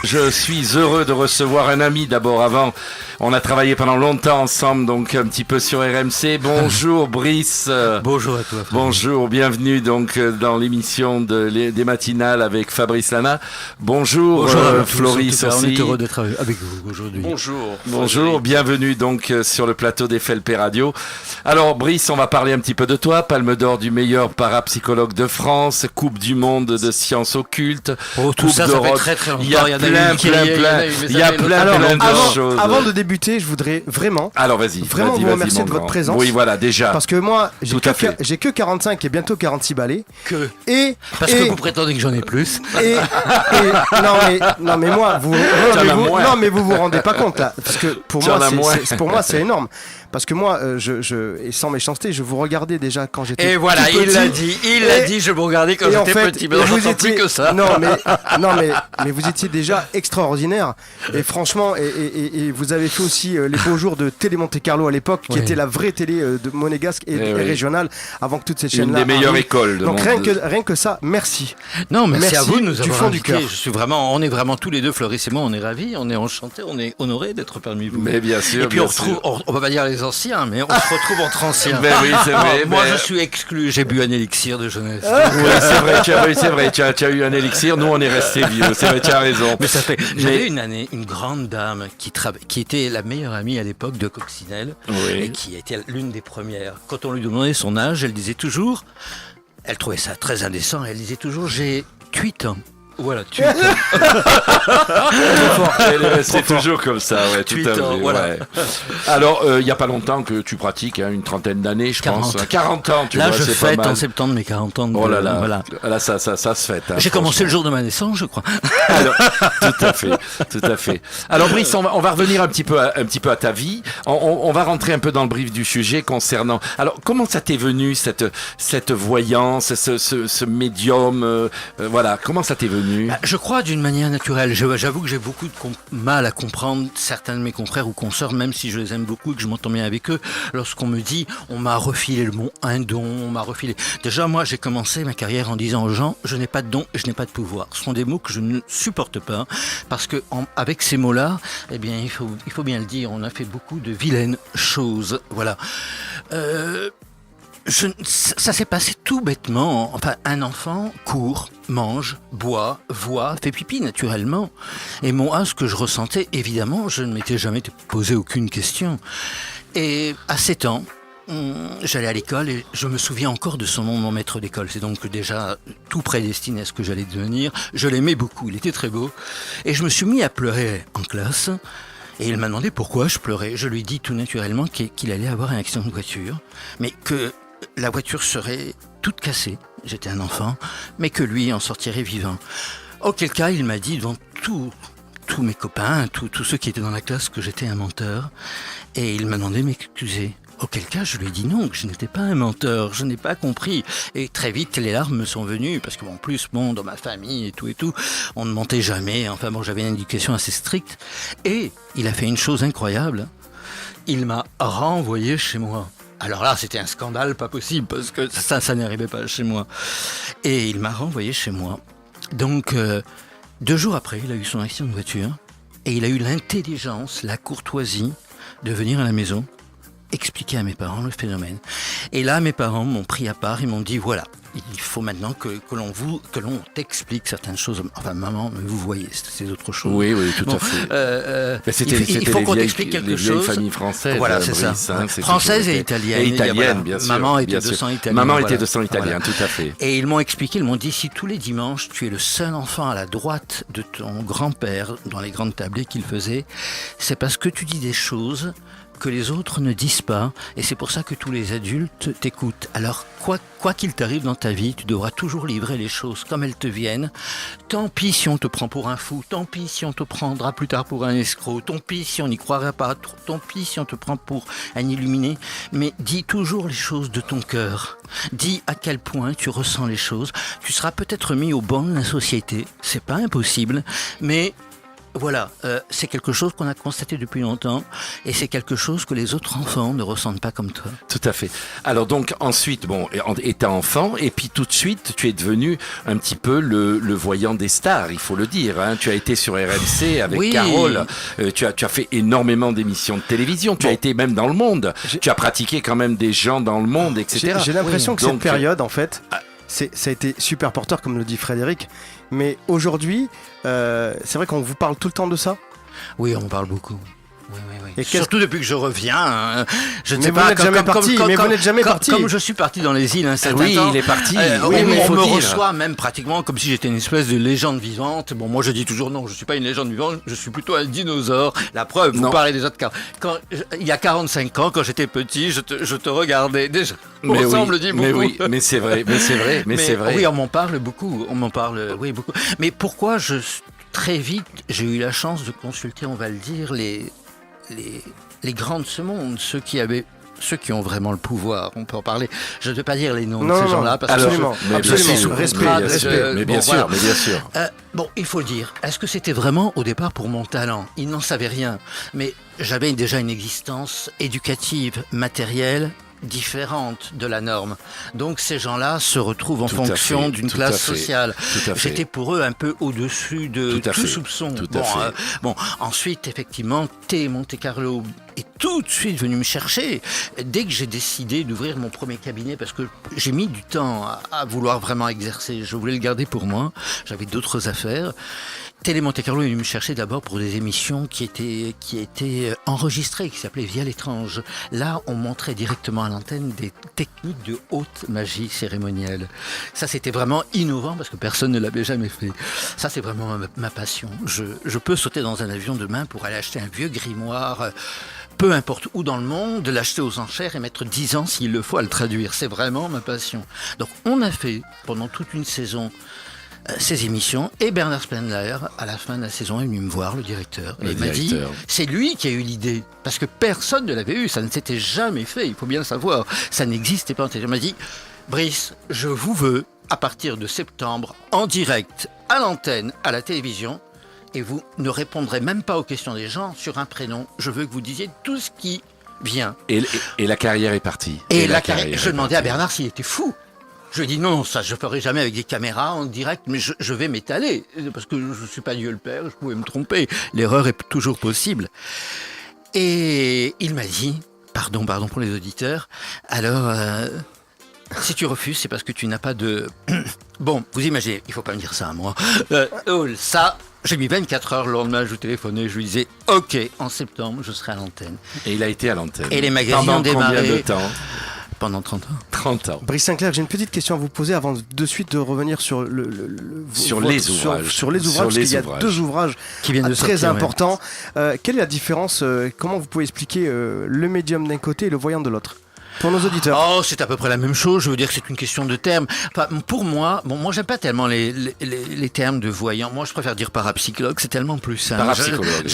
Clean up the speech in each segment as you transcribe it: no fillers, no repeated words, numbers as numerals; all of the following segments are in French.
Je suis heureux de recevoir un ami d'abord avant. On a travaillé pendant longtemps ensemble, donc un petit peu sur RMC. Bonjour Brice. Bonjour à toi. Fabrice. Bonjour, bienvenue donc dans l'émission des matinales avec Fabrice Lana. Bonjour, Floris aussi. On est heureux d'être avec vous aujourd'hui. Bonjour, bienvenue donc sur le plateau des FLP Radio. Alors Brice, on va parler un petit peu de toi. Palme d'or du meilleur parapsychologue de France, Coupe du monde de sciences occultes. Oh, tout ça fait très très longtemps. Il y a plein de choses. Avant de débuter, je voudrais vraiment vous remercier de votre présence. Oui, voilà, déjà. Parce que moi, j'ai que 45 et bientôt 46 balais. Parce que vous prétendez que j'en ai plus. Non mais moi, vous vous rendez pas compte là. Parce que pour moi, c'est énorme. Parce que moi, et sans méchanceté, je vous regardais déjà quand j'étais Et voilà, tout petit. il l'a dit, je vous regardais quand j'étais petit, mais vous étiez plus que ça. Non mais vous étiez déjà extraordinaire. Et franchement, et vous avez fait aussi les beaux jours de Télé Monte Carlo à l'époque, qui était la vraie télé de monégasque et régionale, avant que toutes ces chaînes-là. Une des meilleures écoles. Donc rien que ça, merci. Non, merci à vous de nous avoir fond du cœur. On est vraiment tous les deux, Floris et moi, on est ravis, on est enchantés, on est honorés d'être parmi vous. Mais bien sûr. Et puis on va pas dire les anciens, mais on se retrouve entre anciens. Ben oui, c'est vrai. Moi, je suis exclu. J'ai bu un élixir de jeunesse. Oui, c'est vrai. Tu as eu un élixir. Nous, on est restés vieux. C'est vrai, tu as raison. Mais j'avais une grande dame qui était la meilleure amie à l'époque de Coccinelle et qui était l'une des premières. Quand on lui demandait son âge, elle disait toujours. Elle trouvait ça très indécent. Elle disait toujours j'ai 8 ans. Voilà, tu c'est toujours comme ça, ouais, tout à fait. Voilà. Ouais. Alors, il n'y a pas longtemps que tu pratiques, une trentaine d'années, je pense. 40 ans, tu vois, je c'est fête pas mal. En septembre mes 40 ans. Oh là là, voilà. Là ça se fête. J'ai commencé le jour de ma naissance, je crois. Alors, tout à fait. Alors Brice, on va revenir un petit peu à ta vie. On va rentrer un peu dans le brief du sujet concernant. Alors, comment ça t'est venu cette voyance, ce médium, voilà, comment ça t'est venu? Je crois d'une manière naturelle. J'avoue que j'ai beaucoup de mal à comprendre certains de mes confrères ou consoeurs, même si je les aime beaucoup et que je m'entends bien avec eux, lorsqu'on me dit on m'a refilé un don, on m'a refilé. Déjà, moi, j'ai commencé ma carrière en disant aux gens je n'ai pas de don et je n'ai pas de pouvoir. Ce sont des mots que je ne supporte pas parce que avec ces mots-là, eh bien, il faut bien le dire, on a fait beaucoup de vilaines choses. Voilà. Ça s'est passé tout bêtement. Enfin, un enfant court, mange, boit, voit, fait pipi naturellement. Et moi, ce que je ressentais, évidemment, je ne m'étais jamais posé aucune question. Et à 7 ans, j'allais à l'école et je me souviens encore de son nom, mon maître d'école. C'est donc déjà tout prédestiné à ce que j'allais devenir. Je l'aimais beaucoup, il était très beau. Et je me suis mis à pleurer en classe. Et il m'a demandé pourquoi je pleurais. Je lui ai dit tout naturellement qu'il allait avoir un accident de voiture, mais que la voiture serait toute cassée, j'étais un enfant, mais que lui en sortirait vivant. Auquel cas, il m'a dit devant tous mes copains, tous ceux qui étaient dans la classe, que j'étais un menteur. Et il m'a demandé de m'excuser. Auquel cas, je lui ai dit non, que je n'étais pas un menteur, je n'ai pas compris. Et très vite, les larmes me sont venues, parce que en plus, dans ma famille et tout, on ne mentait jamais. Enfin j'avais une éducation assez stricte. Et il a fait une chose incroyable, il m'a renvoyé chez moi. Alors là, c'était un scandale pas possible, parce que ça n'arrivait pas chez moi. Et il m'a renvoyé chez moi. Donc, 2 jours après, il a eu son accident de voiture, et il a eu l'intelligence, la courtoisie de venir à la maison, expliquer à mes parents le phénomène. Et là, mes parents m'ont pris à part, ils m'ont dit, voilà, il faut maintenant que l'on t'explique certaines choses. Enfin, maman, vous voyez, c'est autre chose. Oui, tout à fait. Il faut qu'on t'explique quelque chose. Les vieilles familles françaises. Voilà, c'est Brice, ça. Française et italienne. Et italienne, bien sûr. Maman était de sang italien. Maman était de sang italien, tout à fait. Et ils m'ont expliqué, ils m'ont dit, si tous les dimanches, tu es le seul enfant à la droite de ton grand-père, dans les grandes tablées qu'il faisait, c'est parce que tu dis des choses que les autres ne disent pas, et c'est pour ça que tous les adultes t'écoutent. Alors, quoi qu'il t'arrive dans ta vie, tu devras toujours livrer les choses comme elles te viennent. Tant pis si on te prend pour un fou, tant pis si on te prendra plus tard pour un escroc, tant pis si on n'y croira pas, tant pis si on te prend pour un illuminé, mais dis toujours les choses de ton cœur. Dis à quel point tu ressens les choses. Tu seras peut-être mis au banc de la société, c'est pas impossible, mais Voilà, c'est quelque chose qu'on a constaté depuis longtemps et c'est quelque chose que les autres enfants ne ressentent pas comme toi. Tout à fait. Alors donc ensuite, bon, étant enfant, et puis tout de suite, tu es devenu un petit peu le voyant des stars, il faut le dire. Hein. Tu as été sur RMC avec Oui. Carole, tu as fait énormément d'émissions de télévision, tu as été même dans le monde, tu as pratiqué quand même des gens dans le monde, etc. J'ai l'impression que Donc, cette période, en fait, ça a été super porteur, comme le dit Frédéric. Mais aujourd'hui, c'est vrai qu'on vous parle tout le temps de ça. Oui, on parle beaucoup. Oui, oui, oui. Et Surtout depuis que je reviens, je ne sais Mais vous pas. n'êtes jamais parti, mais vous n'êtes jamais parti. Comme je suis parti dans les îles un certain oui, temps. il est parti. Oui, mais il on faut me dire. reçoit même pratiquement comme si j'étais une espèce de légende vivante. Bon, moi je dis toujours non, je suis pas une légende vivante, je suis plutôt un dinosaure. La preuve, vous Non. parlez des autres cas. Il y a 45 ans, quand j'étais petit, je te regardais déjà. Mais Ça, on oui, me le dit beaucoup. mais oui, mais c'est vrai, mais c'est vrai. Oui, on m'en parle beaucoup. On m'en parle, oui, beaucoup. Mais pourquoi très vite, j'ai eu la chance de consulter, on va le dire, les grands de ce monde, ceux qui ont vraiment le pouvoir, on peut en parler. Je ne vais pas dire les noms de ces gens-là, parce absolument, que mais absolument. bien sûr, Respect, bien respect. sûr, mais bien Bon, sûr, voilà. mais bien sûr. Bon, il faut le dire. Est-ce que c'était vraiment au départ pour mon talent ? Ils n'en savaient rien. Mais j'avais déjà une existence éducative, matérielle, différente de la norme. Donc ces gens-là se retrouvent en Tout à fonction fait, d'une tout classe à fait, sociale. tout à fait. J'étais pour eux un peu au-dessus de Tout à tout fait, soupçon. tout à fait. Bon, ensuite, effectivement, Télé Monte Carlo est tout de suite venu me chercher. Dès que j'ai décidé d'ouvrir mon premier cabinet, parce que j'ai mis du temps à vouloir vraiment exercer, je voulais le garder pour moi, j'avais d'autres affaires. Télé Monte Carlo est venu me chercher d'abord pour des émissions qui étaient enregistrées, qui s'appelaient Via l'étrange. Là, on montrait directement à l'antenne des techniques de haute magie cérémonielle. Ça, c'était vraiment innovant parce que personne ne l'avait jamais fait. Ça, c'est vraiment ma passion. Je peux sauter dans un avion demain pour aller acheter un vieux grimoire, peu importe où dans le monde, l'acheter aux enchères et mettre 10 ans s'il le faut à le traduire. C'est vraiment ma passion. Donc, on a fait pendant toute une saison ces émissions, et Bernard Spendler, à la fin de la saison, est venu me voir, le directeur, et il m'a dit, c'est lui qui a eu l'idée, parce que personne ne l'avait eu, ça ne s'était jamais fait, il faut bien le savoir, ça n'existait pas. Il m'a dit, Brice, je vous veux, à partir de septembre, en direct, à l'antenne, à la télévision, et vous ne répondrez même pas aux questions des gens sur un prénom, je veux que vous disiez tout ce qui vient. Et la carrière est partie. Et la carrière, je demandais à Bernard s'il était fou. Je lui ai dit non, ça je ferai jamais avec des caméras en direct, mais je vais m'étaler, parce que je ne suis pas Dieu le Père, je pouvais me tromper, l'erreur est toujours possible. Et il m'a dit, pardon pour les auditeurs, alors si tu refuses, c'est parce que tu n'as pas de... Bon, vous imaginez, il ne faut pas me dire ça à moi, ça... J'ai mis 24 heures le lendemain, je lui téléphonais, je lui disais « Ok, en septembre, je serai à l'antenne. » Et il a été à l'antenne. Et les magazines Pendant ont démarré... combien de temps ? Pendant 30 ans. 30 ans. Brice Sinclair, j'ai une petite question à vous poser avant de suite de revenir sur Sur les ouvrages. Sur les ouvrages, parce qu'il y a deux ouvrages qui viennent de très sortir, importants. Quelle est la différence comment vous pouvez expliquer le médium d'un côté et le voyant de l'autre pour nos auditeurs? Oh, c'est à peu près la même chose. Je veux dire que c'est une question de termes. Enfin, pour moi, moi j'aime pas tellement les termes de voyant. Moi, je préfère dire parapsychologue. C'est tellement plus simple. Parapsychologue.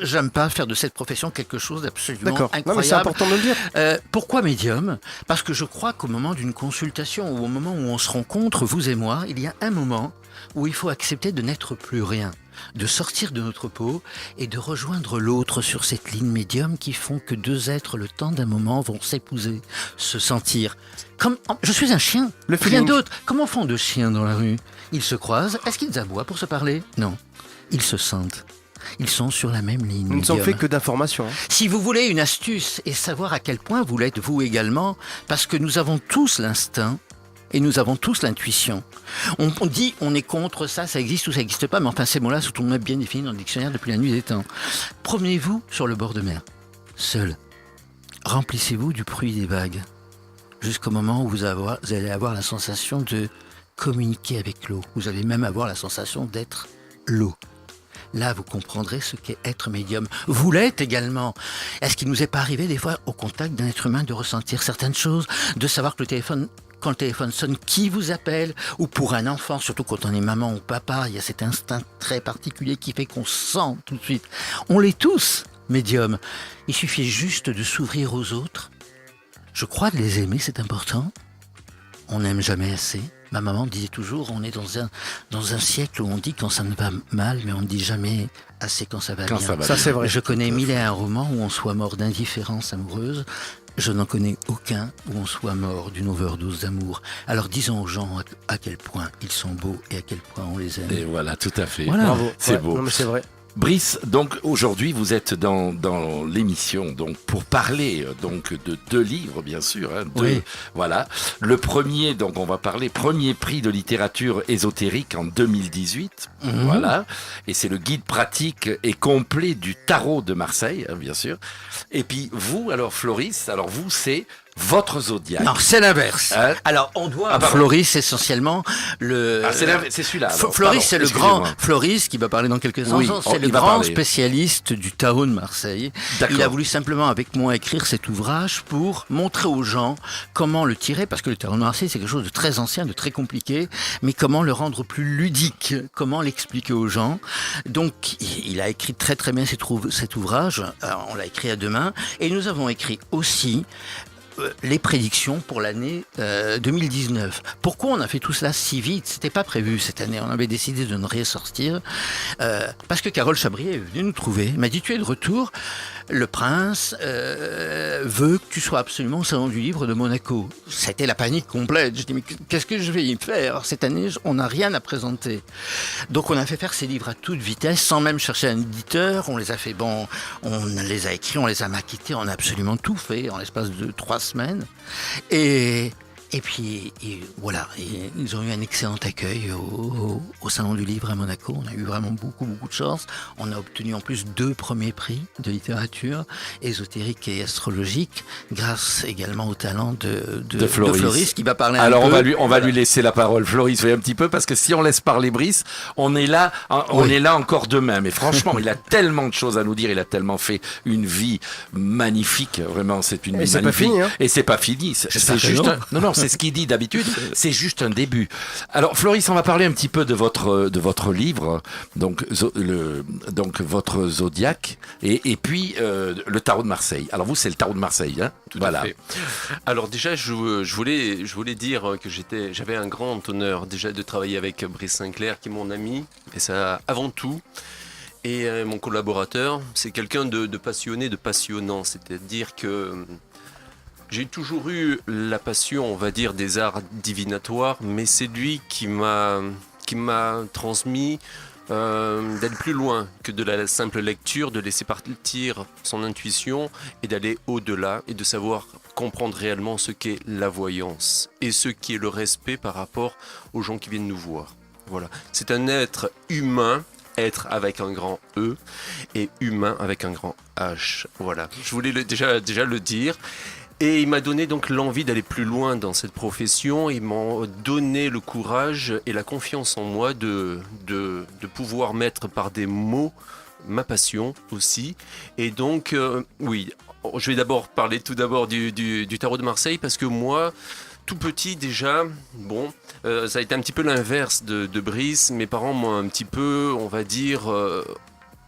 J'aime pas faire de cette profession quelque chose d'absolument incroyable. Non, mais c'est important de le dire. Pourquoi médium ? Parce que je crois qu'au moment d'une consultation ou au moment où on se rencontre, vous et moi, il y a un moment où il faut accepter de n'être plus rien, de sortir de notre peau et de rejoindre l'autre sur cette ligne médium qui font que deux êtres, le temps d'un moment, vont s'épouser, se sentir. Comme je suis un chien, rien d'autre. Comment font deux chiens dans la rue ? Ils se croisent, est-ce qu'ils aboient pour se parler ? Non, ils se sentent. Ils sont sur la même ligne. Nous ne sommes faits que d'informations. Si vous voulez une astuce et savoir à quel point vous l'êtes vous également, parce que nous avons tous l'instinct, et nous avons tous l'intuition. On dit on est contre ça, ça existe ou ça n'existe pas, mais enfin ces mots-là sont tout de même bien définis dans le dictionnaire depuis la nuit des temps. Promenez-vous sur le bord de mer, seul. Remplissez-vous du bruit des vagues, jusqu'au moment où vous allez avoir la sensation de communiquer avec l'eau. Vous allez même avoir la sensation d'être l'eau. Là, vous comprendrez ce qu'est être médium. Vous l'êtes également. Est-ce qu'il nous est pas arrivé des fois, au contact d'un être humain, de ressentir certaines choses, de savoir que quand le téléphone sonne, qui vous appelle, ou pour un enfant, surtout quand on est maman ou papa, il y a cet instinct très particulier qui fait qu'on sent tout de suite. On l'est tous, médium. Il suffit juste de s'ouvrir aux autres. Je crois de les aimer, c'est important. on n'aime jamais assez. Ma maman disait toujours, on est dans un siècle où on dit quand ça ne va mal, mais on ne dit jamais assez quand ça va bien. Ça, c'est vrai. Je connais 1001 romans où on soit mort d'indifférence amoureuse. Je n'en connais aucun où on soit mort d'une overdose d'amour. Alors disons aux gens à quel point ils sont beaux et à quel point on les aime. Et voilà, tout à fait. Voilà. Bravo. C'est Ouais, beau. Non, mais c'est vrai. Brice, donc aujourd'hui vous êtes dans l'émission donc pour parler donc de 2 livres bien sûr, hein, Oui. voilà. Le premier, donc on va parler premier prix de littérature ésotérique en 2018, voilà. Et c'est le guide pratique et complet du tarot de Marseille, hein, bien sûr. Et puis vous, alors Floris, alors vous c'est votre zodiaque. Non, c'est l'inverse. Hein? Alors, on doit à pardon. Floris essentiellement le. Ah, c'est celui-là. alors, Floris, pardon, c'est le excusez-moi. grand. Floris, qui va parler dans quelques Oui, instants, c'est il le va grand parler. spécialiste du tarot de Marseille. D'accord. Il a voulu simplement, avec moi, écrire cet ouvrage pour montrer aux gens comment le tirer, parce que le tarot de Marseille, c'est quelque chose de très ancien, de très compliqué, mais comment le rendre plus ludique, comment l'expliquer aux gens. Donc, il a écrit très très bien cet ouvrage. On l'a écrit à 2 mains, et nous avons écrit aussi les prédictions pour l'année 2019. Pourquoi on a fait tout cela si vite? C'était pas prévu cette année. On avait décidé de ne rien sortir parce que Carole Chabrier est venue nous trouver. Elle m'a dit: tu es de retour. Le prince veut que tu sois absolument au salon du livre de Monaco. C'était la panique complète. Je dis: mais qu'est-ce que je vais y faire? Cette année, on n'a rien à présenter. Donc on a fait faire ces livres à toute vitesse, sans même chercher un éditeur. On les a fait, on les a écrits, on les a maquettés, on a absolument tout fait en l'espace de 3 semaines. Et puis, voilà, ils ont eu un excellent accueil au Salon du Livre à Monaco. On a eu vraiment beaucoup, beaucoup de chance. On a obtenu en plus 2 premiers prix de littérature, ésotérique et astrologique, grâce également au talent de Floris, qui va parler un peu. Alors on va lui laisser la parole, Floris, oui, un petit peu, parce que si on laisse parler Brice, on est là encore demain. Mais franchement, il a tellement de choses à nous dire, il a tellement fait une vie magnifique, vraiment, c'est une vie c'est magnifique. pas fini, hein. Et c'est pas fini, c'est J'espère que juste non. non, c'est ce qu'il dit d'habitude, c'est juste un début. Alors Floris, on va parler un petit peu de votre livre, donc votre zodiaque, et puis le tarot de Marseille. Alors vous, c'est le tarot de Marseille, hein? Tout à fait. Alors déjà, je voulais dire que j'avais un grand honneur déjà de travailler avec Brice Sinclair, qui est mon ami, et ça avant tout. Et mon collaborateur, c'est quelqu'un de passionné, de passionnant, c'est-à-dire que j'ai toujours eu la passion, on va dire, des arts divinatoires, mais c'est lui qui m'a transmis d'aller plus loin que de la simple lecture, de laisser partir son intuition et d'aller au-delà et de savoir comprendre réellement ce qu'est la voyance et ce qui est le respect par rapport aux gens qui viennent nous voir. Voilà, c'est un être humain. Être avec un grand E et humain avec un grand H. Voilà, je voulais déjà le dire. Et il m'a donné donc l'envie d'aller plus loin dans cette profession. Il m'a donné le courage et la confiance en moi de pouvoir mettre par des mots ma passion aussi. Et donc, oui, je vais parler tout d'abord du tarot de Marseille parce que moi, tout petit déjà, ça a été un petit peu l'inverse de Brice. Mes parents m'ont un petit peu, on va dire,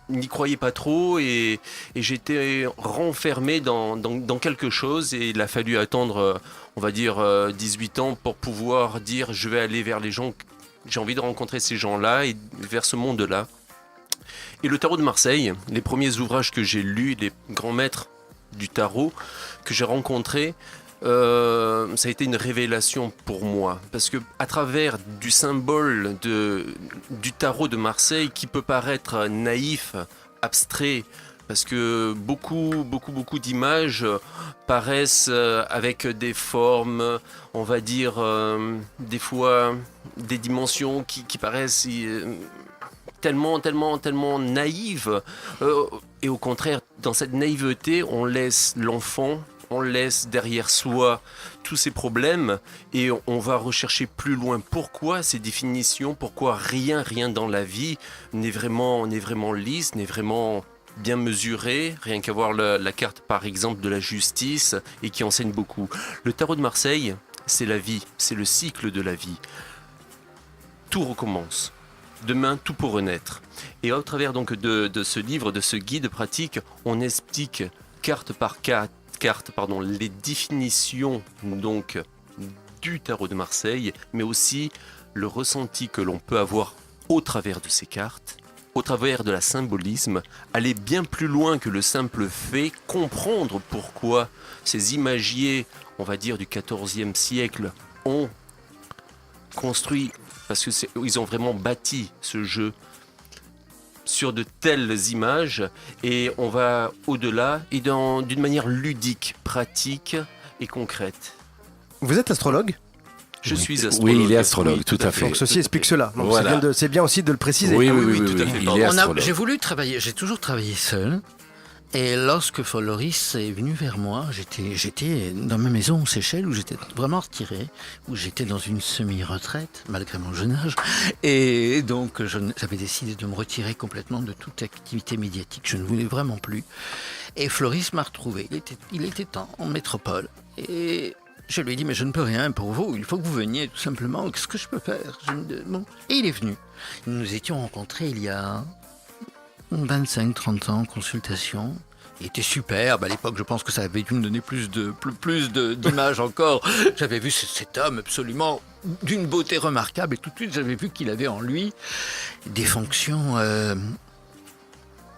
n'y croyaient pas trop et j'étais renfermé dans quelque chose et il a fallu attendre, on va dire, 18 ans pour pouvoir dire je vais aller vers les gens, j'ai envie de rencontrer ces gens-là et vers ce monde-là. Et le tarot de Marseille, les premiers ouvrages que j'ai lus, les grands maîtres du tarot que j'ai rencontrés, ça a été une révélation pour moi parce que à travers du symbole du tarot de Marseille qui peut paraître naïf, abstrait, parce que beaucoup d'images paraissent avec des formes, on va dire des fois des dimensions qui paraissent tellement naïves et au contraire dans cette naïveté on laisse l'enfant. On laisse derrière soi tous ces problèmes et on va rechercher plus loin pourquoi ces définitions, pourquoi rien dans la vie n'est vraiment lisse, n'est vraiment bien mesuré, rien qu'à voir la carte par exemple de la justice et qui enseigne beaucoup. Le tarot de Marseille, c'est la vie, c'est le cycle de la vie. Tout recommence. Demain, tout pour renaître. Et au travers donc de ce livre, de ce guide pratique, on explique carte par carte, les définitions donc du tarot de Marseille, mais aussi le ressenti que l'on peut avoir au travers de ces cartes, au travers de la symbolisme, aller bien plus loin que le simple fait, comprendre pourquoi ces imagiers, on va dire du XIVe siècle, ont construit, parce qu'ils ont vraiment bâti ce jeu sur de telles images, et on va au-delà et d'une manière ludique, pratique et concrète. Vous êtes astrologue ? Je suis astrologue. Oui, il est astrologue, Oui, tout à fait. Donc ceci explique cela. Donc Voilà. c'est bien aussi de le préciser. Oui, tout à fait. il est astrologue. J'ai voulu travailler, j'ai toujours travaillé seul. Et lorsque Floris est venu vers moi, j'étais dans ma maison aux Seychelles où j'étais vraiment retiré, où j'étais dans une semi-retraite, malgré mon jeune âge. Et donc, j'avais décidé de me retirer complètement de toute activité médiatique. Je ne voulais vraiment plus. Et Floris m'a retrouvé. Il était en métropole. Et je lui ai dit, mais je ne peux rien pour vous. Il faut que vous veniez, tout simplement. Qu'est-ce que je peux faire ? Bon. Et il est venu. Nous nous étions rencontrés il y a 25-30 ans, consultation. Il était superbe. À l'époque, je pense que ça avait dû me donner plus d'images encore. J'avais vu cet homme absolument d'une beauté remarquable. Et tout de suite, j'avais vu qu'il avait en lui des fonctions,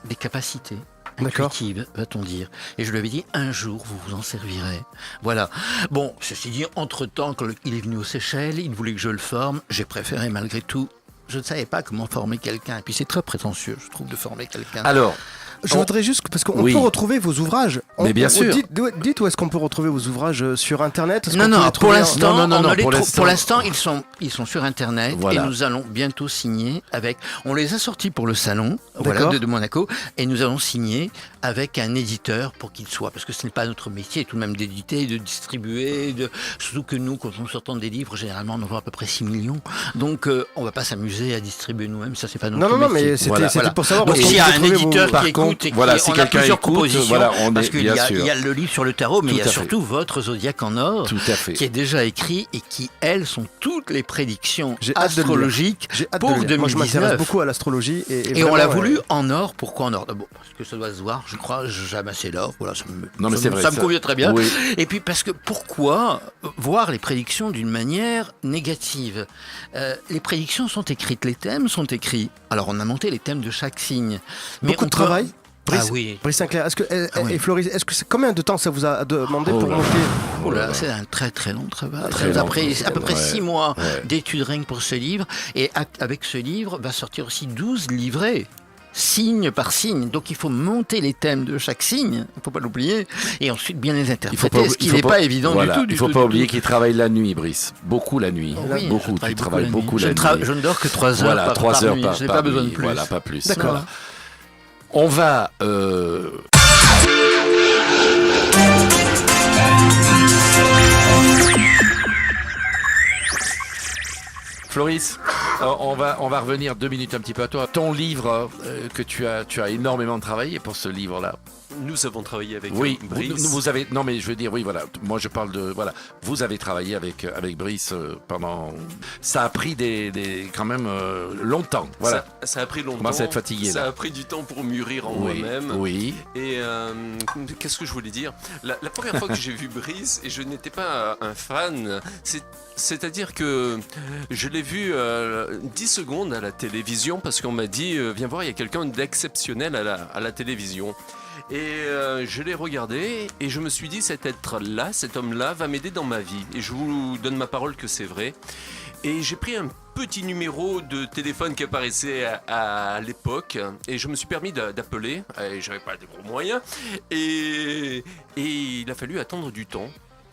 des capacités intuitives, va-t-on dire. Et je lui avais dit, un jour, vous vous en servirez. Voilà. Bon, ceci dit, entre-temps, quand il est venu aux Seychelles, il voulait que je le forme. J'ai préféré, malgré tout, je ne savais pas comment former quelqu'un. Et puis c'est très prétentieux, je trouve, de former quelqu'un. Alors, Je voudrais juste, parce qu'on Oui. peut retrouver vos ouvrages. Mais bien sûr. Dites où est-ce qu'on peut retrouver vos ouvrages sur Internet ? Est-ce Non, qu'on peut non, les pour trouver en- l'instant, Non, on les pour trouve- l'instant. pour l'instant, ils sont sur Internet Voilà. et nous allons bientôt signer avec. On les a sortis pour le salon, voilà, D'accord. de Monaco, et nous allons signer avec un éditeur pour qu'il soit, parce que ce n'est pas notre métier tout de même d'éditer, de distribuer, surtout que nous, quand nous sortons des livres, généralement, on en vend à peu près 6 millions. Donc, on va pas s'amuser à distribuer nous-mêmes, ça c'est pas notre Non, métier. mais c'était Voilà. c'était pour savoir. Donc où est-ce s'il y qu'on a peut un trouver vos- éditeur Par qui contre, écoute et qui voilà, si on a quelqu'un plusieurs écoute, propositions, voilà, on parce est qu'il y bien a, sûr. il y a le livre sur le tarot, mais Tout il y à a fait. surtout votre zodiaque en or, Tout à fait. qui est déjà écrit et qui, elles, sont toutes les prédictions J'ai hâte de le lire. astrologiques J'ai hâte pour de le lire. Moi, je m'intéresse 2019. beaucoup à l'astrologie. Et on l'a vraiment, voulu en or. Pourquoi en or ? D'abord, parce que ça doit se voir, je crois, j'ai amassé l'or. Voilà, Non, mais c'est vrai, ça me ça- convient très bien. Oui. Et puis parce que pourquoi voir les prédictions d'une manière négative ? Les prédictions sont écrites, les thèmes sont écrits. Alors on a monté les thèmes de chaque signe. Beaucoup on de travail. Ah oui. Brice Sinclair, est-ce que Ah oui. et Floris, est-ce que combien de temps ça vous a demandé Oh pour là. monter Oh là, c'est un très très long travail. Très Ça nous a long pris à peu près travail. 6 mois Ouais. d'études rien que pour ce livre. Et avec ce livre va sortir aussi 12 livrets, signe par signe. Donc il faut monter les thèmes de chaque signe, il ne faut pas l'oublier, et ensuite bien les interpréter, ce qui n'est pas évident voilà, du tout. Il ne faut pas oublier qu'il travaille la nuit, Brice. Beaucoup la nuit. Oui, beaucoup. je Tu travailles la nuit. beaucoup la nuit. Je ne dors que 3 heures Voilà, par, 3 par heures nuit. par Je n'ai par pas besoin de nuit. plus. Voilà, pas plus. D'accord. Voilà. On va. Floris, on va revenir 2 minutes un petit peu à toi. Ton livre que tu as énormément travaillé pour ce livre-là. Nous avons travaillé avec Oui, Brice. vous avez. Non, mais je veux dire, oui, voilà. Moi, je parle de. Voilà. Vous avez travaillé avec Brice pendant. Ça a pris quand même longtemps. Voilà. Ça a pris longtemps. Commence à être fatigué, Ça là. a pris du temps pour mûrir en Oui, moi-même. oui. Et qu'est-ce que je voulais dire ? La première fois que j'ai vu Brice, et je n'étais pas un fan, c'est-à-dire que je l'ai vu 10 secondes à la télévision parce qu'on m'a dit viens voir, il y a quelqu'un d'exceptionnel à la télévision. Et je l'ai regardé et je me suis dit cet être-là, cet homme-là va m'aider dans ma vie. Et je vous donne ma parole que c'est vrai. Et j'ai pris un petit numéro de téléphone qui apparaissait à l'époque et je me suis permis d'appeler. Et j'avais pas de gros moyens. Et il a fallu attendre du temps.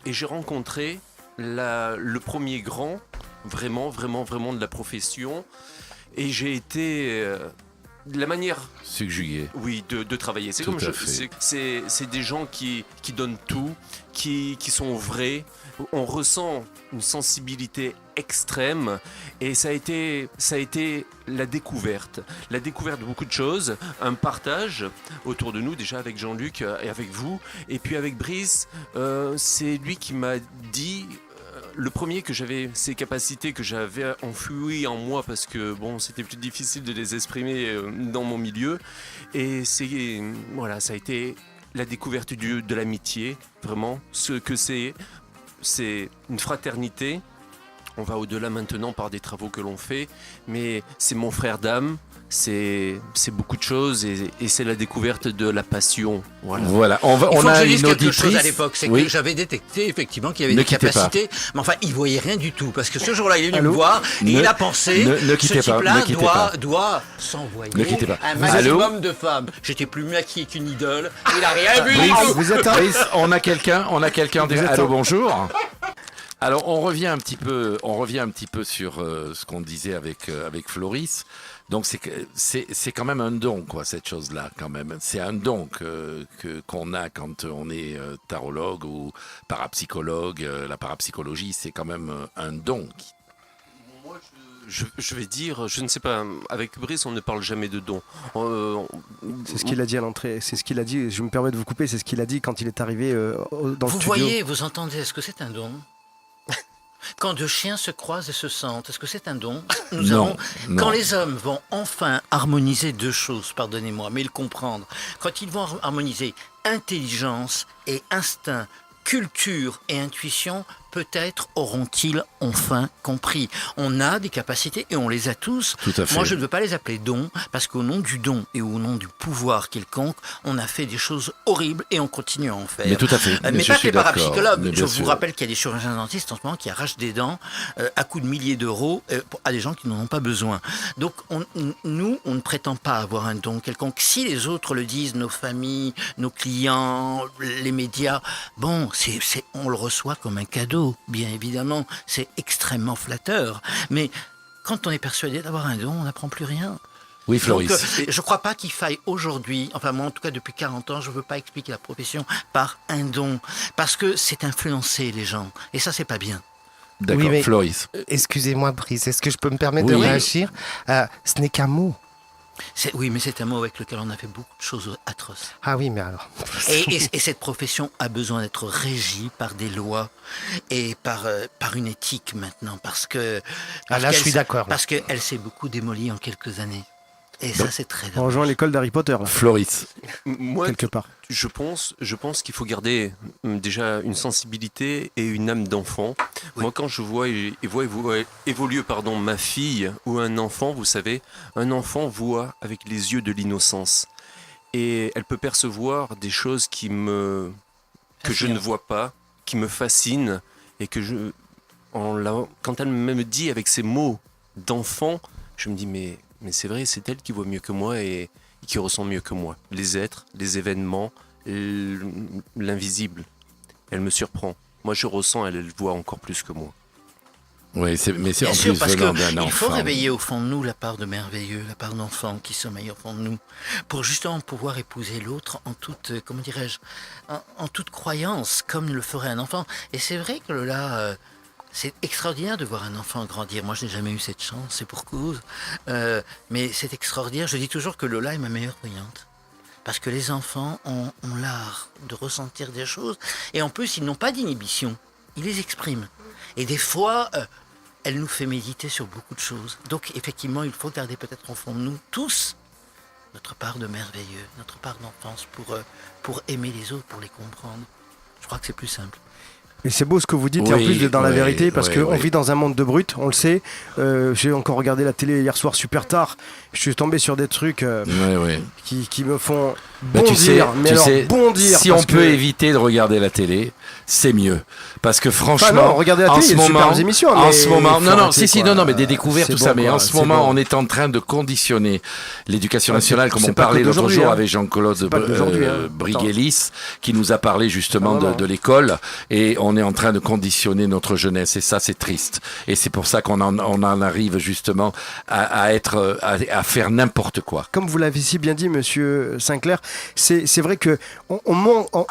Et j'ai rencontré le premier grand, vraiment de la profession. Et j'ai été... la manière, Subjugué. oui, de travailler. C'est Tout comme à fait. c'est des gens qui donnent tout, qui sont vrais. On ressent une sensibilité extrême et ça a été la découverte de beaucoup de choses, un partage autour de nous déjà avec Jean-Luc et avec vous et puis avec Brice. C'est lui qui m'a dit. Le premier que j'avais, ces capacités que j'avais enfouies en moi parce que bon, c'était plus difficile de les exprimer dans mon milieu. Et ça a été la découverte de l'amitié, vraiment, ce que c'est c'est une fraternité. On va au-delà maintenant par des travaux que l'on fait, mais c'est mon frère d'âme, c'est beaucoup de choses et c'est la découverte de la passion. Voilà. Il faut On que a je dise une quelque chose auditrice. à l'époque, c'est Oui. que j'avais détecté effectivement qu'il y avait Ne des quittez pas. capacités, mais enfin il voyait rien du tout, parce que ce jour-là il est venu Allô me voir et Ne- il a pensé, ne quittez ce pas, type-là ne quittez pas. doit s'envoyer Ne quittez pas. un Vous- maximum de femmes. J'étais plus maquillé qu'une idole, il a rien vu du Brice, tout. Vous êtes un... Brice, on a quelqu'un déjà. êtes Allô, un- bonjour. Alors, on revient un petit peu sur ce qu'on disait avec Floris. Donc, c'est quand même un don, quoi, cette chose-là, quand même. C'est un don qu'on a quand on est tarologue ou parapsychologue. La parapsychologie, c'est quand même un don. Moi, je vais dire, je ne sais pas, avec Brice, on ne parle jamais de dons. C'est ce qu'il a dit à l'entrée, c'est ce qu'il a dit, je me permets de vous couper, c'est ce qu'il a dit quand il est arrivé dans le Vous studio. voyez, vous entendez, est-ce que c'est un don? Quand deux chiens se croisent et se sentent, est-ce que c'est un don? Non. Quand les hommes vont enfin harmoniser deux choses, pardonnez-moi, mais le comprendre, quand ils vont harmoniser intelligence et instinct, culture et intuition, peut-être auront-ils enfin compris. On a des capacités et on les a tous. Tout à fait. Moi, je ne veux pas les appeler dons, parce qu'au nom du don et au nom du pouvoir quelconque, on a fait des choses horribles et on continue à en faire. Mais tout à fait. Mais je pas que suis les d'accord. parapsychologues. Mais Je bien vous sûr. rappelle qu'il y a des chirurgiens dentistes en ce moment qui arrachent des dents à coups de milliers d'euros à des gens qui n'en ont pas besoin. Donc nous, on ne prétend pas avoir un don quelconque. Si les autres le disent, nos familles, nos clients, les médias, bon, on le reçoit comme un cadeau, bien évidemment. C'est extrêmement flatteur. Mais quand on est persuadé d'avoir un don, on n'apprend plus rien. Oui, Floris. Donc, je ne crois pas qu'il faille aujourd'hui, enfin moi en tout cas depuis 40 ans, je ne veux pas expliquer la profession par un don, parce que c'est influencer les gens, et ça c'est pas bien. D'accord, Oui, mais- Floris. Excusez-moi, Brice, est-ce que je peux me permettre de Oui. réagir? Ce n'est qu'un mot. Oui, mais c'est un mot avec lequel on a fait beaucoup de choses atroces. Ah oui, mais alors. Et cette profession a besoin d'être régie par des lois et par une éthique maintenant, parce que... Ah, là, je suis d'accord, là. Parce qu'elle s'est beaucoup démolie en quelques années. Et ça c'est très On dommage. rejoint l'école d'Harry Potter, là, Floris. Moi, quelque part. je pense qu'il faut garder déjà une sensibilité et une âme d'enfant. Oui. Moi, quand je vois évoluer ma fille ou un enfant, vous savez, un enfant voit avec les yeux de l'innocence. Et elle peut percevoir des choses que je ne vois pas, qui me fascinent, et que quand elle me dit avec ces mots d'enfant, je me dis mais c'est vrai, c'est elle qui voit mieux que moi et qui ressent mieux que moi. Les êtres, les événements, l'invisible. Elle me surprend. Moi, je ressens, elle voit encore plus que moi. Oui, mais c'est Bien en sûr, plus parce venant d'un qu'il faut enfant. réveiller au fond de nous la part de merveilleux, la part d'enfant qui sommeille au fond de nous, pour justement pouvoir épouser l'autre en toute, comment dirais-je, en toute croyance, comme le ferait un enfant. Et c'est vrai que là, c'est extraordinaire de voir un enfant grandir. Moi, je n'ai jamais eu cette chance, c'est pour cause. Mais c'est extraordinaire. Je dis toujours que Lola est ma meilleure voyante. Parce que les enfants ont l'art de ressentir des choses. Et en plus, ils n'ont pas d'inhibition. Ils les expriment. Et des fois, elle nous fait méditer sur beaucoup de choses. Donc, effectivement, il faut garder peut-être au fond de nous, tous, notre part de merveilleux, notre part d'enfance pour aimer les autres, pour les comprendre. Je crois que c'est plus simple. Et c'est beau ce que vous dites, et en Oui, plus vous êtes dans la oui, vérité, parce oui, qu'on oui. vit dans un monde de brutes, on le sait. J'ai encore regardé la télé hier soir super tard, je suis tombé sur des trucs Oui. qui me font Bah, bondir, mais alors bondir. si on parce peut que- éviter de regarder la télé, c'est mieux. Parce que franchement, Enfin, non, regardez la en télé, ce il y a de moment, superbes émissions, en mais ce moment, faut non, arrêter, si, quoi. non, mais des découvertes, C'est tout ça. bon, Mais quoi, en ce c'est moment, bon. on est en train de conditionner l'éducation nationale, comme c'est on pas que parlait l'autre d'aujourd'hui, jour hein. avec Jean-Claude C'est pas que d'aujourd'hui, hein. Briguelis, qui nous a parlé justement Ah, vraiment. de l'école, et on est en train de conditionner notre jeunesse, et ça, c'est triste. Et c'est pour ça qu'on en arrive justement à faire n'importe quoi. Comme vous l'avez si bien dit, monsieur Sinclair, c'est vrai que on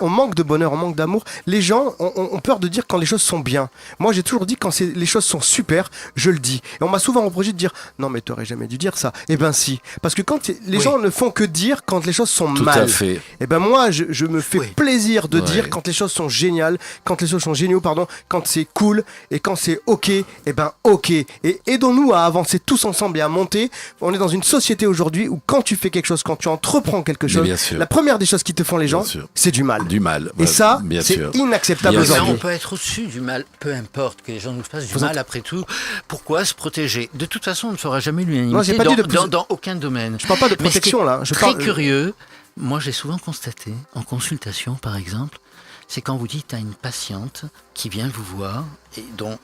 manque de bonheur, on manque d'amour. Les gens ont peur de dire quand les choses sont bien. Moi, j'ai toujours dit quand les choses sont super, je le dis. Et on m'a souvent reproché de dire non, mais t'aurais jamais dû dire ça. Eh ben si, parce que quand les gens ne font que dire quand les choses sont Tout mal. à fait. Eh ben moi, je me fais Oui. plaisir de Ouais. dire quand les choses sont géniales, quand les choses sont sont géniaux, pardon, quand c'est cool et quand c'est ok, et ben ok. Et aidons-nous à avancer tous ensemble et à monter. On est dans une société aujourd'hui où quand tu fais quelque chose, quand tu entreprends quelque chose, la première des choses qui te font les gens, c'est du mal. Du mal. Et ça, c'est inacceptable aujourd'hui. On peut être au-dessus du mal, peu importe que les gens nous fassent du mal après tout. Pourquoi se protéger? De toute façon, on ne fera jamais l'unanimité dans aucun domaine. Je parle pas de protection là. Très curieux. Moi, j'ai souvent constaté, en consultation par exemple, c'est quand vous dites à une patiente qui vient vous voir et dont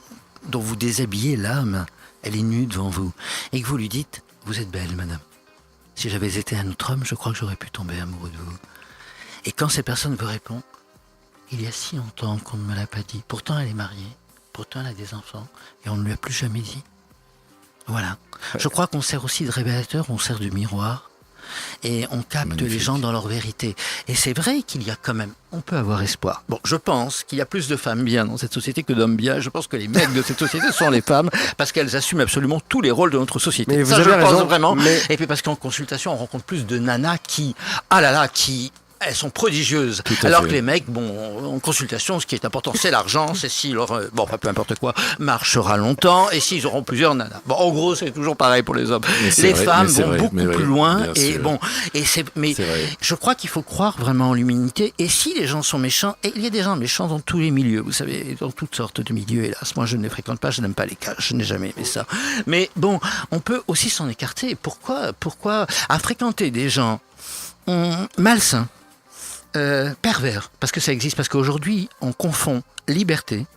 vous déshabillez l'âme, elle est nue devant vous, et que vous lui dites « Vous êtes belle, madame. Si j'avais été un autre homme, je crois que j'aurais pu tomber amoureux de vous. » Et quand ces personnes vous répondent « Il y a si longtemps qu'on ne me l'a pas dit. Pourtant, elle est mariée, pourtant, elle a des enfants, et on ne lui a plus jamais dit. » Voilà. Je crois qu'on sert aussi de révélateur, on sert de miroir. Et on capte les gens dans leur vérité. Et c'est vrai qu'il y a quand même, on peut avoir espoir. Bon, je pense qu'il y a plus de femmes bien dans cette société que d'hommes bien. Je pense que les mecs de cette société sont les femmes parce qu'elles assument absolument tous les rôles de notre société. Mais ça, vous je avez pense raison, vraiment. mais... Et puis parce qu'en consultation, on rencontre plus de nanas qui, elles sont prodigieuses. Alors que les mecs, en consultation, ce qui est important, c'est l'argent, c'est si leur, peu importe quoi, marchera longtemps et s'ils auront plusieurs nanas. Bon, en gros, c'est toujours pareil pour les hommes. Les femmes vont beaucoup plus loin mais je crois qu'il faut croire vraiment en l'humanité. Et si les gens sont méchants, et il y a des gens méchants dans tous les milieux, vous savez, dans toutes sortes de milieux, hélas. Moi, je ne les fréquente pas, je n'aime pas les cas, je n'ai jamais aimé ça. Mais bon, on peut aussi s'en écarter. Pourquoi à fréquenter des gens malsains, pervers, parce que ça existe, parce qu'aujourd'hui on confond liberté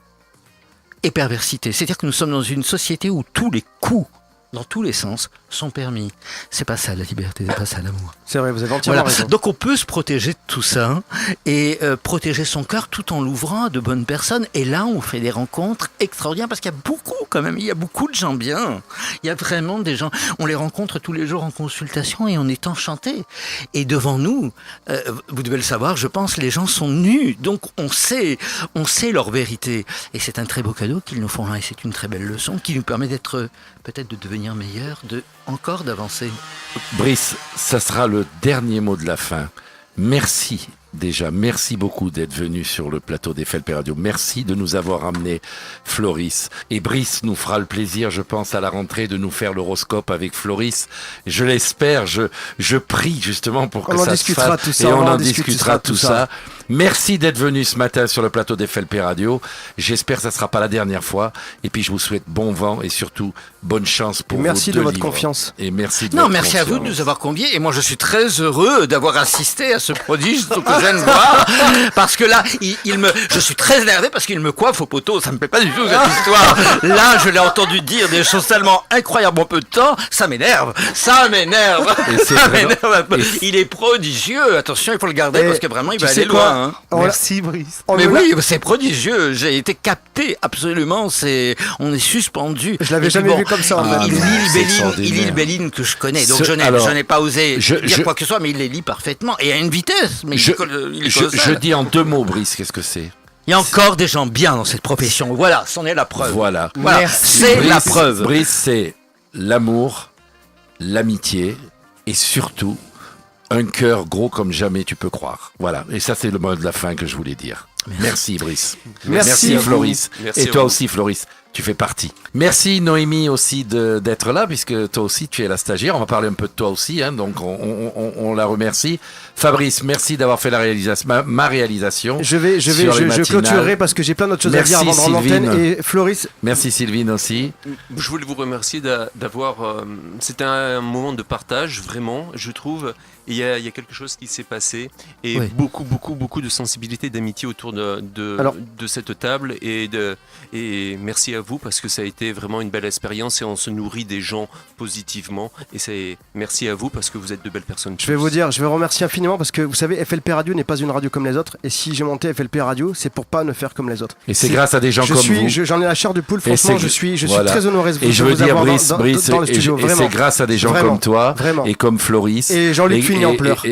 et perversité. C'est-à-dire que nous sommes dans une société où tous les coups, dans tous les sens, sont permis. C'est pas ça la liberté, c'est pas ça l'amour. C'est vrai, vous avez entièrement raison. Donc on peut se protéger de tout ça et protéger son cœur tout en l'ouvrant à de bonnes personnes. Et là, on fait des rencontres extraordinaires parce qu'il y a beaucoup de gens bien. Il y a vraiment des gens, on les rencontre tous les jours en consultation et on est enchanté. Et devant nous, vous devez le savoir, je pense, les gens sont nus. Donc on sait leur vérité. Et c'est un très beau cadeau qu'ils nous font là. Et c'est une très belle leçon qui nous permet peut-être de devenir meilleurs, encore d'avancer. Brice, ça sera le dernier mot de la fin. Merci beaucoup d'être venu sur le plateau d'FLP Radio. Merci de nous avoir amené Floris. Et Brice nous fera le plaisir, je pense, à la rentrée de nous faire l'horoscope avec Floris. Je l'espère, je prie justement pour que ça se fasse. Et on en discutera tout ça. Merci d'être venu ce matin sur le plateau d'FLP Radio. J'espère que ça ne sera pas la dernière fois. Et puis je vous souhaite bon vent et surtout bonne chance pour merci de votre confiance. Et merci de merci à vous de nous avoir conviés. Et moi je suis très heureux d'avoir assisté à ce prodige que je viens de voir. Parce que là, je suis très énervé parce qu'il me coiffe au poteau. Ça me plaît pas du tout cette histoire. Là, je l'ai entendu dire des choses tellement incroyables en peu de temps. Ça m'énerve. Il est prodigieux. Attention, il faut le garder parce que vraiment il va aller loin. Merci Brice. Mais oui, c'est prodigieux. J'ai été capté absolument. On est suspendu. Je l'avais jamais vu comme ça. Il lit le Béline que je connais. Donc je n'ai pas osé dire quoi que ce soit, mais il les lit parfaitement et à une vitesse. Mais je dis en 2 mots, Brice, qu'est-ce que c'est? Il y a encore des gens bien dans cette profession. Voilà, c'en est la preuve. Voilà. C'est la preuve. Brice, c'est l'amour, l'amitié et surtout un cœur gros comme jamais tu peux croire. Voilà. Et ça, c'est le mot de la fin que je voulais dire. Merci Brice. Merci Floris. Et toi aussi, Floris. Tu fais partie. Merci Noémie aussi d'être là, puisque toi aussi tu es la stagiaire. On va parler un peu de toi aussi, hein, donc on la remercie. Fabrice, merci d'avoir fait ma réalisation. Je clôturerai parce que j'ai plein d'autres choses à dire avant de rendre l'antenne. Et Floris. Merci Sylvine aussi. Je voulais vous remercier d'avoir. C'était un moment de partage, vraiment, je trouve. Il y a quelque chose qui s'est passé et beaucoup de sensibilité, d'amitié autour de cette table et merci à vous parce que ça a été vraiment une belle expérience et on se nourrit des gens positivement et merci à vous parce que vous êtes de belles personnes. Je vais vous remercier infiniment parce que vous savez, FLP Radio n'est pas une radio comme les autres et si j'ai monté FLP Radio, c'est pour pas ne faire comme les autres. Et c'est grâce à des gens comme vous. J'en ai la chair de poule, franchement, je suis très honoré de vous avoir. Et je veux dire, Brice, dans le studio, et c'est grâce à des gens comme toi et comme Floris et Jean-Luc Fugny en pleurs.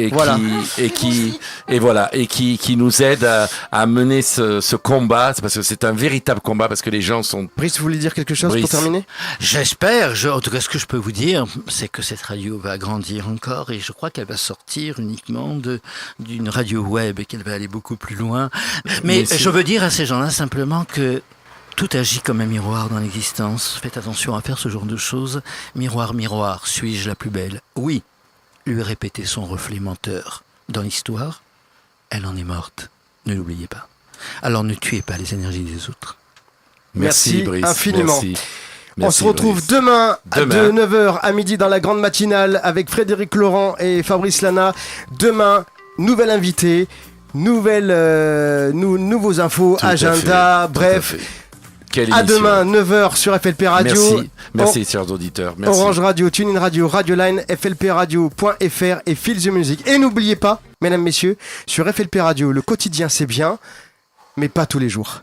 Qui nous aide à mener ce combat, c'est parce que c'est un véritable combat parce que les gens sont Brice, vous voulez dire quelque chose pour terminer ? J'espère. En tout cas, ce que je peux vous dire, c'est que cette radio va grandir encore et je crois qu'elle va sortir uniquement d'une radio web et qu'elle va aller beaucoup plus loin. Mais je veux dire à ces gens-là simplement que tout agit comme un miroir dans l'existence. Faites attention à faire ce genre de choses. Miroir, miroir, suis-je la plus belle ? Oui, lui répéter son reflet menteur. Dans l'histoire, elle en est morte. Ne l'oubliez pas. Alors ne tuez pas les énergies des autres. Merci Brice, infiniment. Merci. On se retrouve Brice. demain de 9h à midi dans la grande matinale avec Frédéric Laurent et Fabrice Lana. Demain, nouvel invité, nouveaux infos, Tout agenda, bref. À demain, 9h sur FLP Radio. Merci chers auditeurs. Merci. Orange Radio, TuneIn Radio, Radioline, flpradio.fr et Feel the Music. Et n'oubliez pas, mesdames, messieurs, sur FLP Radio, le quotidien c'est bien, mais pas tous les jours.